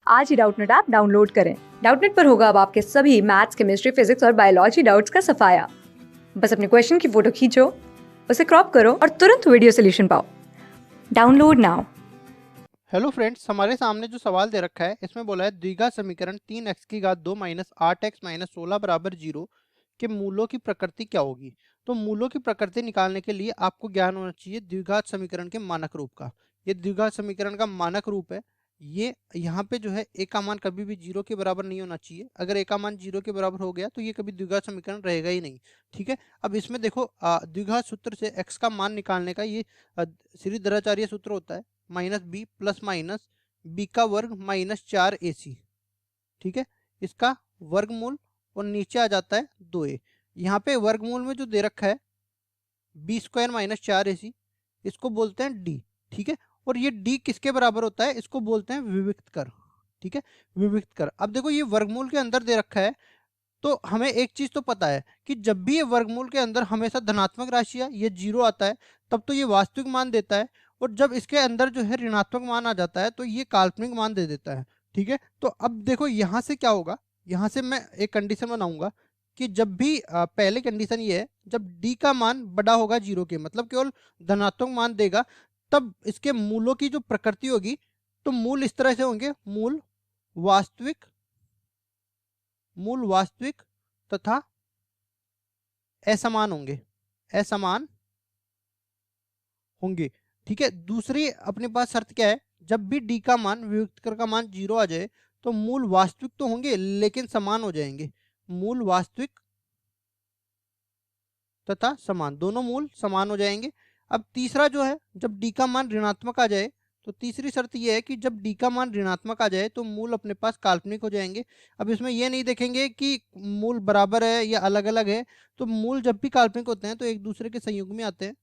आज ही Doubtnut app download करें। Doubtnut पर होगा अब आपके सभी मैथ्स, केमिस्ट्री, फिजिक्स और बायोलॉजी डाउट्स का सफाया। बस अपने क्वेश्चन की फोटो खींचो, उसे क्रॉप करो और तुरंत वीडियो सोल्यूशन पाओ। Download now. हेलो फ्रेंड्स, हमारे सामने जो सवाल दे रखा है इसमें बोला है द्विघात समीकरण 3x की घात 2 माइनस 8x माइनस 16 बराबर 0 के मूलों की प्रकृति क्या होगी। तो मूलों की प्रकृति निकालने के लिए आपको ज्ञान होना चाहिए द्विघात समीकरण के मानक रूप का। ये द्विघात समीकरण का मानक रूप है। ये यहाँ पे जो है ए का मान कभी भी 0 के बराबर नहीं होना चाहिए। अगर ए का मान 0 के बराबर हो गया तो ये कभी द्विघात समीकरण रहेगा ही नहीं। ठीक है, अब इसमें देखो द्विघात सूत्र से x का मान निकालने का ये श्रीधराचार्य सूत्र होता है minus B plus minus B का वर्ग माइनस 4ac। ठीक है, इसका वर्गमूल और नीचे आ जाता है 2a। यहाँ पे वर्गमूल में जो दे रखा है बी स्क्वायर माइनस 4ac, इसको बोलते हैं डी। ठीक है, और ये डी किसके बराबर होता है, इसको बोलते हैं विविक्त कर। ठीक है, विविक्त कर। अब देखो ये वर्गमूल के अंदर दे रखा है, तो हमें एक चीज तो पता है कि जब भी ये वर्गमूल के अंदर हमेशा धनात्मक राशि है, ये 0 आता है, तब तो ये वास्तविक मान देता है। और जब इसके अंदर जो है ऋणात्मक मान आ जाता है तो ये काल्पनिक मान दे देता है। ठीक है, तो अब देखो यहाँ से क्या होगा, यहाँ से मैं एक कंडीशन बनाऊंगा कि जब भी पहले कंडीशन ये है जब डी का मान बड़ा होगा 0 के, मतलब केवल धनात्मक मान देगा, तब इसके मूलों की जो प्रकृति होगी, तो मूल इस तरह से होंगे, वास्तविक मूल वास्तविक तथा असमान होंगे, असमान होंगे। ठीक है, दूसरी अपने पास शर्त क्या है, जब भी डी का मान वियुक्त कर का मान 0 आ जाए तो मूल वास्तविक तो होंगे लेकिन समान हो जाएंगे। मूल वास्तविक तथा समान, दोनों मूल समान हो जाएंगे। अब तीसरा जो है, जब डी का मान ऋणात्मक आ जाए, तो तीसरी शर्त यह है कि जब डी का मान ऋणात्मक आ जाए तो मूल अपने पास काल्पनिक हो जाएंगे। अब इसमें यह नहीं देखेंगे कि मूल बराबर है या अलग अलग है, तो मूल जब भी काल्पनिक होते हैं तो एक दूसरे के संयुग में आते हैं।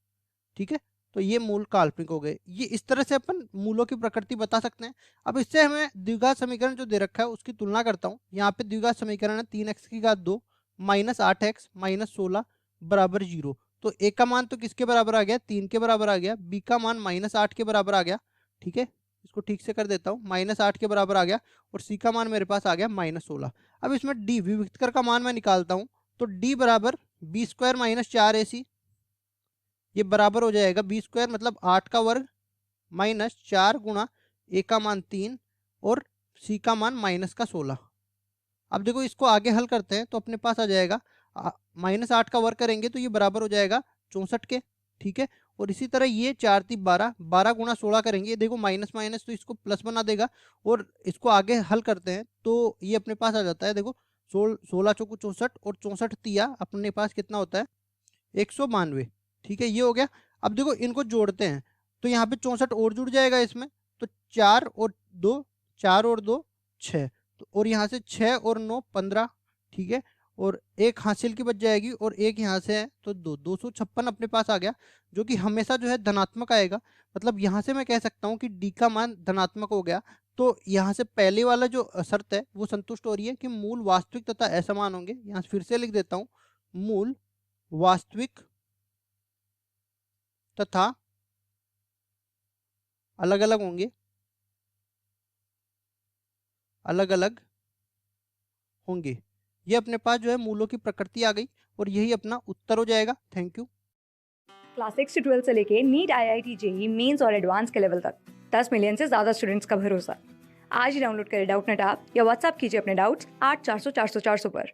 ठीक है, तो ये मूल काल्पनिक हो गए। ये इस तरह से अपन मूलों की प्रकृति बता सकते हैं। अब इससे हमें द्विघात समीकरण जो दे रखा है उसकी तुलना करता हूँ। यहाँ पे द्विघात समीकरण है 3x की घात 2 माइनस 8x माइनस 16 बराबर 0। तो ए का मान तो किसके बराबर आ गया, 3 के बराबर आ गया। बी का मान माइनस 8 के बराबर आ गया। ठीक है, इसको ठीक से कर देता हूँ, माइनस 8 के बराबर आ गया। और सी का मान मेरे पास आ गया माइनस 16। अब इसमें डी विविक्त कर का मान मैं निकालता हूँ, तो डी बराबर बी स्क्वायर माइनस 4ac, ये बराबर हो जाएगा बी स्क्वायर मतलब 8 का वर्ग माइनस 4 गुणा ए का मान 3 और सी का मान माइनस का 16। अब देखो इसको आगे हल करते हैं तो अपने पास आ जाएगा माइनस 8 का वर्ग करेंगे तो ये बराबर हो जाएगा 64 के। ठीक है, और इसी तरह ये 4 3 12, 12 गुणा 16 करेंगे, देखो माइनस माइनस तो इसको प्लस बना देगा। और इसको आगे हल करते हैं तो ये अपने पास आ जाता है, देखो 16 चौको 64 और 64 तिया अपने पास कितना होता है, 192। ठीक है, ये हो गया। अब देखो इनको जोड़ते हैं तो यहाँ पे 64 और जुड़ जाएगा इसमें, तो 4 और 2, 4 और 2 6, तो और यहाँ से 6 और 9 15। ठीक है, और एक हासिल की बच जाएगी और एक यहाँ से है तो 256 अपने पास आ गया, जो कि हमेशा जो है धनात्मक आएगा। मतलब यहाँ से मैं कह सकता हूँ कि डी का मान धनात्मक हो गया। तो यहाँ से पहले वाला जो शर्त है वो संतुष्ट हो रही है कि मूल वास्तविक तथा असमान होंगे। यहाँ फिर से लिख देता हूँ, मूल वास्तविक तथा अलग अलग होंगे, अलग अलग होंगे। ये अपने पास जो है मूलों की प्रकृति आ गई और यही अपना उत्तर हो जाएगा। Thank you. क्लास 6 से 12 से लेके नीट, IIT, जेईई मेंस और एडवांस के लेवल तक 10 मिलियन से ज्यादा स्टूडेंट्स का भरोसा। आज ही डाउनलोड करें डाउटनेट ऐप या व्हाट्सएप कीजिए अपने डाउट्स 8400 400 400 पर।